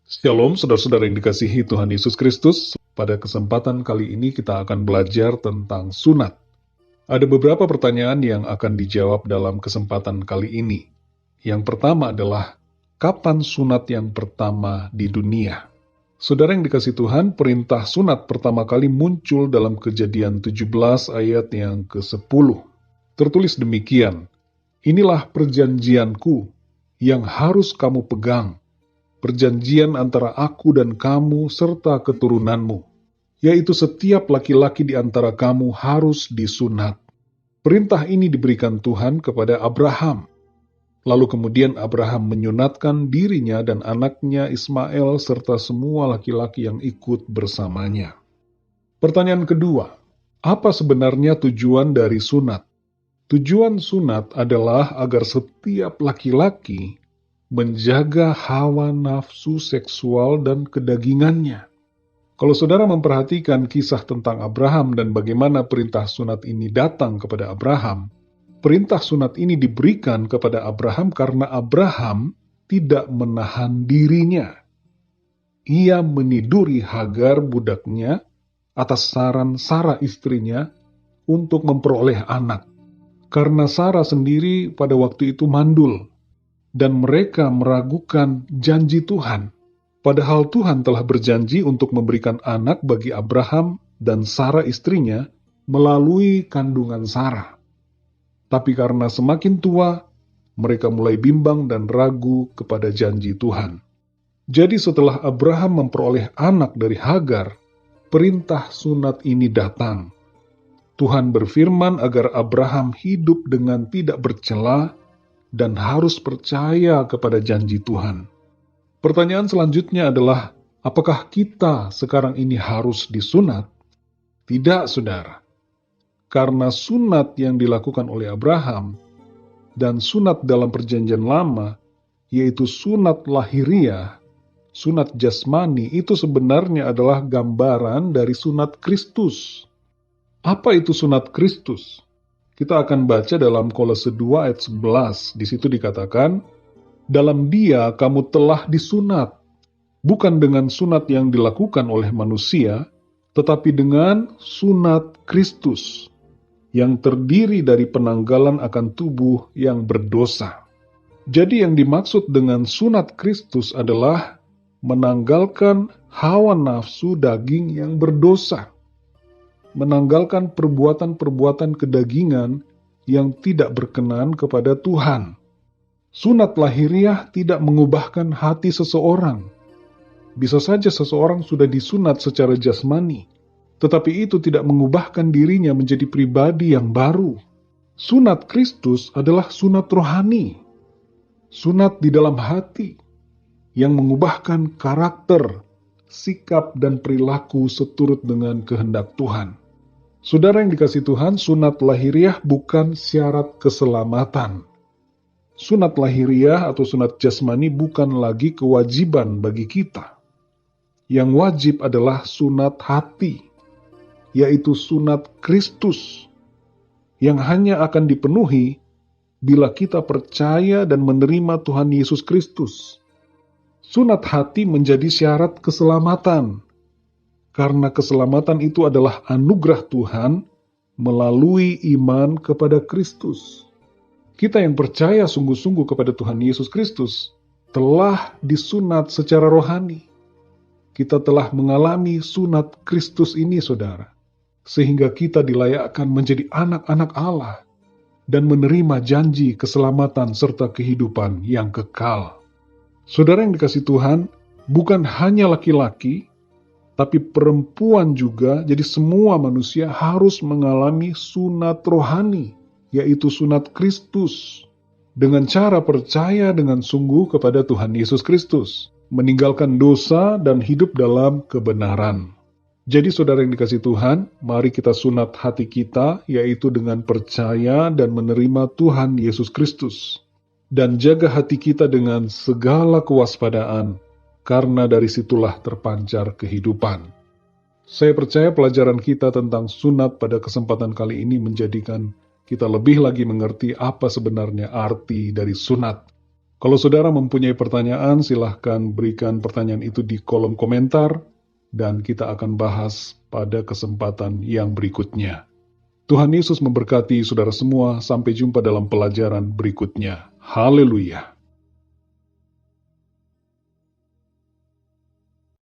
Shalom, saudara-saudara yang dikasihi Tuhan Yesus Kristus. Pada kesempatan kali ini kita akan belajar tentang sunat. Ada beberapa pertanyaan yang akan dijawab dalam kesempatan kali ini. Yang pertama adalah, kapan sunat yang pertama di dunia? Saudara yang dikasihi Tuhan, perintah sunat pertama kali muncul dalam Kejadian 17 ayat yang ke-10. Tertulis demikian, "Inilah perjanjianku yang harus kamu pegang, perjanjian antara aku dan kamu serta keturunanmu, yaitu setiap laki-laki di antara kamu harus disunat." Perintah ini diberikan Tuhan kepada Abraham. Lalu kemudian Abraham menyunatkan dirinya dan anaknya Ismail serta semua laki-laki yang ikut bersamanya. Pertanyaan kedua, apa sebenarnya tujuan dari sunat? Tujuan sunat adalah agar setiap laki-laki menjaga hawa nafsu seksual dan kedagingannya. Kalau saudara memperhatikan kisah tentang Abraham dan bagaimana perintah sunat ini datang kepada Abraham, perintah sunat ini diberikan kepada Abraham karena Abraham tidak menahan dirinya. Ia meniduri Hagar budaknya atas saran Sarah istrinya untuk memperoleh anak. Karena Sarah sendiri pada waktu itu mandul, dan mereka meragukan janji Tuhan. Padahal Tuhan telah berjanji untuk memberikan anak bagi Abraham dan Sarah istrinya melalui kandungan Sarah. Tapi karena semakin tua, mereka mulai bimbang dan ragu kepada janji Tuhan. Jadi setelah Abraham memperoleh anak dari Hagar, perintah sunat ini datang. Tuhan berfirman agar Abraham hidup dengan tidak bercela dan harus percaya kepada janji Tuhan. Pertanyaan selanjutnya adalah, apakah kita sekarang ini harus disunat? Tidak, saudara. Karena sunat yang dilakukan oleh Abraham dan sunat dalam perjanjian lama, yaitu sunat lahiriah, sunat jasmani, itu sebenarnya adalah gambaran dari sunat Kristus. Apa itu sunat Kristus? Kita akan baca dalam Kolose 2 ayat 11. Di situ dikatakan, "Dalam Dia kamu telah disunat, bukan dengan sunat yang dilakukan oleh manusia, tetapi dengan sunat Kristus, yang terdiri dari penanggalan akan tubuh yang berdosa." Jadi yang dimaksud dengan sunat Kristus adalah menanggalkan hawa nafsu daging yang berdosa, menanggalkan perbuatan-perbuatan kedagingan yang tidak berkenan kepada Tuhan. Sunat lahiriah tidak mengubahkan hati seseorang. Bisa saja seseorang sudah disunat secara jasmani, tetapi itu tidak mengubahkan dirinya menjadi pribadi yang baru. Sunat Kristus adalah sunat rohani, sunat di dalam hati, yang mengubahkan karakter, sikap, dan perilaku seturut dengan kehendak Tuhan. Saudara yang dikasihi Tuhan, sunat lahiriah bukan syarat keselamatan. Sunat lahiriah atau sunat jasmani bukan lagi kewajiban bagi kita. Yang wajib adalah sunat hati, yaitu sunat Kristus, yang hanya akan dipenuhi bila kita percaya dan menerima Tuhan Yesus Kristus. Sunat hati menjadi syarat keselamatan, karena keselamatan itu adalah anugerah Tuhan melalui iman kepada Kristus. Kita yang percaya sungguh-sungguh kepada Tuhan Yesus Kristus telah disunat secara rohani. Kita telah mengalami sunat Kristus ini, saudara, sehingga kita dilayakkan menjadi anak-anak Allah dan menerima janji keselamatan serta kehidupan yang kekal. Saudara yang dikasihi Tuhan, bukan hanya laki-laki, tapi perempuan juga, jadi semua manusia harus mengalami sunat rohani, yaitu sunat Kristus, dengan cara percaya dengan sungguh kepada Tuhan Yesus Kristus, meninggalkan dosa dan hidup dalam kebenaran. Jadi saudara yang dikasihi Tuhan, mari kita sunat hati kita, yaitu dengan percaya dan menerima Tuhan Yesus Kristus, dan jaga hati kita dengan segala kewaspadaan, karena dari situlah terpancar kehidupan. Saya percaya pelajaran kita tentang sunat pada kesempatan kali ini menjadikan kita lebih lagi mengerti apa sebenarnya arti dari sunat. Kalau saudara mempunyai pertanyaan, silahkan berikan pertanyaan itu di kolom komentar, dan kita akan bahas pada kesempatan yang berikutnya. Tuhan Yesus memberkati saudara semua. Sampai jumpa dalam pelajaran berikutnya. Haleluya!